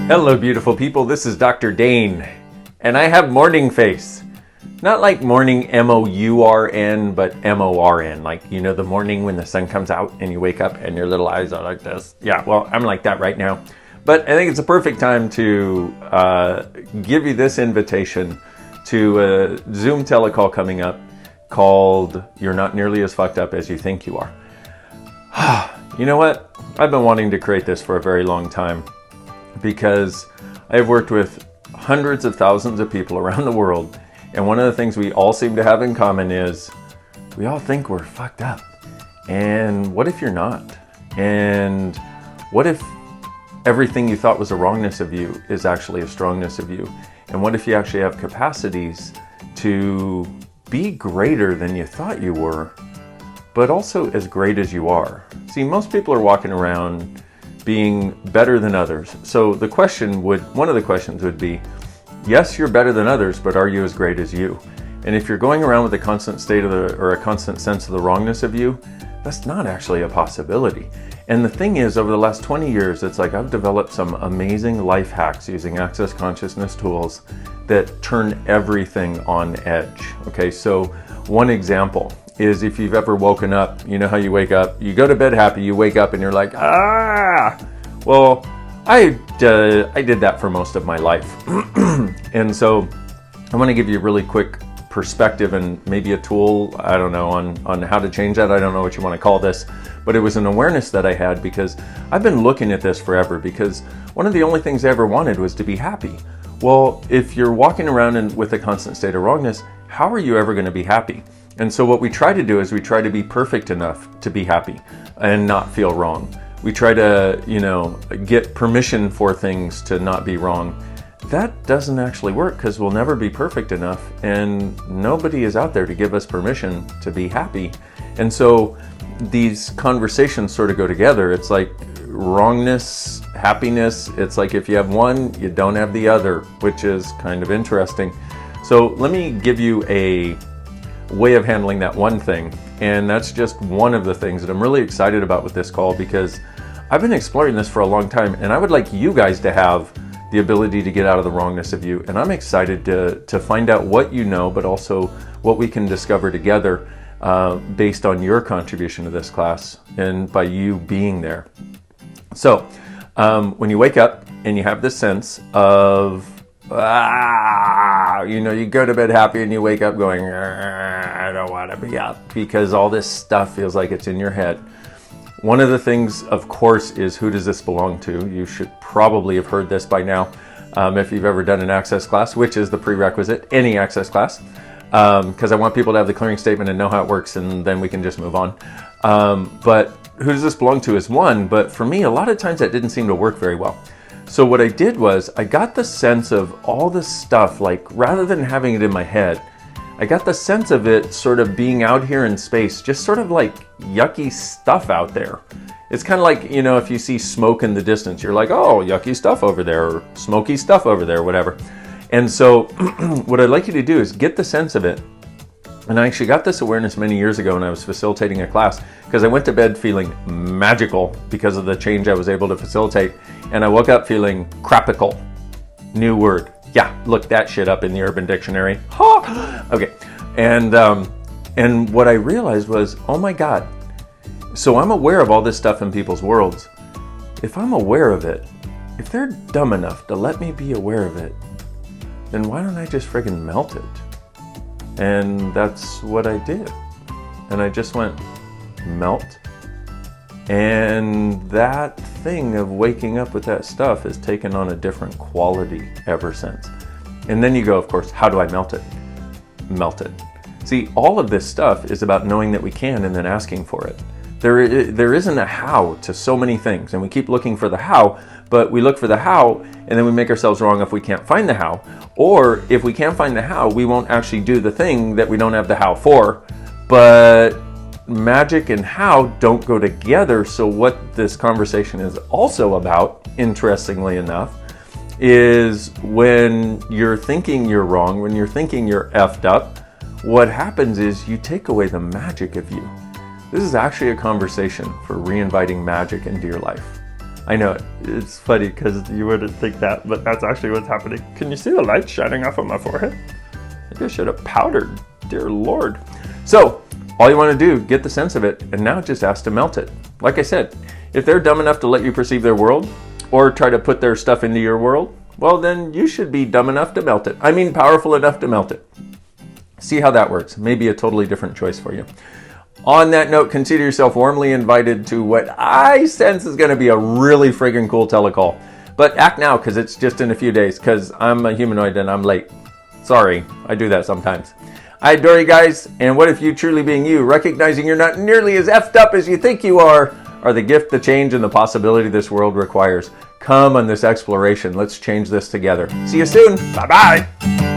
Hello beautiful people, this is Dr. Dain, and I have morning face. Not like morning M-O-U-R-N, but M-O-R-N, like, you know, the morning when the sun comes out and you wake up and your little eyes are like this. Yeah, well, I'm like that right now. But I think it's a perfect time to give you this invitation to a Zoom telecall coming up called You're Not Nearly As Fucked Up As You Think You Are. You know what? I've been wanting to create this for a very long time, because I've worked with hundreds of thousands of people around the world, and one of the things we all seem to have in common is we all think we're fucked up. And what if you're not? And what if everything you thought was a wrongness of you is actually a strongness of you? And what if you actually have capacities to be greater than you thought you were, but also as great as you are? See, most people are walking around being better than others. So the question one of the questions would be, yes, you're better than others, but are you as great as you? And if you're going around with a constant a constant sense of the wrongness of you, that's not actually a possibility. And the thing is, over the last 20 years, it's like I've developed some amazing life hacks using access consciousness tools that turn everything on edge. Okay, so one example is, if you've ever woken up, you know how you wake up, you go to bed happy, you wake up and you're like, ah! Well, I did that for most of my life. And so I want to give you a really quick perspective and maybe a tool, I don't know, on how to change that. I don't know what you want to call this, but it was an awareness that I had because I've been looking at this forever, because one of the only things I ever wanted was to be happy. Well, if you're walking around with a constant state of wrongness, how are you ever going to be happy? And so what we try to do is we try to be perfect enough to be happy and not feel wrong. We try to, get permission for things to not be wrong. That doesn't actually work, because we'll never be perfect enough, and nobody is out there to give us permission to be happy. And so these conversations sort of go together. It's like wrongness, happiness. It's like if you have one, you don't have the other, which is kind of interesting. So let me give you a way of handling that one thing, and that's just one of the things that I'm really excited about with this call, because I've been exploring this for a long time, and I would like you guys to have the ability to get out of the wrongness of you. And I'm excited to find out what you know, but also what we can discover together based on your contribution to this class and by you being there. So when you wake up and you have this sense of you go to bed happy and you wake up going, I don't want to be up, because all this stuff feels like it's in your head. One of the things, of course, is, who does this belong to? You should probably have heard this by now if you've ever done an access class, which is the prerequisite, any access class, because I want people to have the clearing statement and know how it works, and then we can just move on. But who does this belong to is one, but for me, a lot of times that didn't seem to work very well. So what I did was I got the sense of all this stuff, like rather than having it in my head, I got the sense of it sort of being out here in space, just sort of like yucky stuff out there. It's kind of like, if you see smoke in the distance, you're like, oh, yucky stuff over there, or smoky stuff over there, whatever. And so what I'd like you to do is get the sense of it. And I actually got this awareness many years ago when I was facilitating a class, because I went to bed feeling magical because of the change I was able to facilitate. And I woke up feeling crapical. New word. Yeah, look that shit up in the Urban Dictionary. Ha! Okay. And what I realized was, oh my God. So I'm aware of all this stuff in people's worlds. If I'm aware of it, if they're dumb enough to let me be aware of it, then why don't I just friggin' melt it? And that's what I did. And I just went, melt. And that thing of waking up with that stuff has taken on a different quality ever since. And then you go, of course, how do I melt it? Melt it. See, all of this stuff is about knowing that we can and then asking for it. There isn't a how to so many things, and we keep looking for the how, but we look for the how and then we make ourselves wrong if we can't find the how. Or if we can't find the how, we won't actually do the thing that we don't have the how for. But magic and how don't go together. So what this conversation is also about, interestingly enough, is when you're thinking you're wrong, when you're thinking you're effed up, what happens is you take away the magic of you. This is actually a conversation for reinviting magic into your life. I know it's funny because you wouldn't think that, but that's actually what's happening. Can you see the light shining off of my forehead? Maybe I should have powdered, dear Lord. So all you want to do, get the sense of it, and now just ask to melt it. Like I said, if they're dumb enough to let you perceive their world or try to put their stuff into your world, well, then you should be dumb enough to melt it. I mean, powerful enough to melt it. See how that works. Maybe a totally different choice for you. On that note, consider yourself warmly invited to what I sense is going to be a really friggin' cool telecall. But act now, because it's just in a few days, because I'm a humanoid and I'm late. Sorry, I do that sometimes. I adore you guys, and what if you truly being you, recognizing you're not nearly as effed up as you think you are the gift, the change, and the possibility this world requires. Come on this exploration. Let's change this together. See you soon. Bye-bye.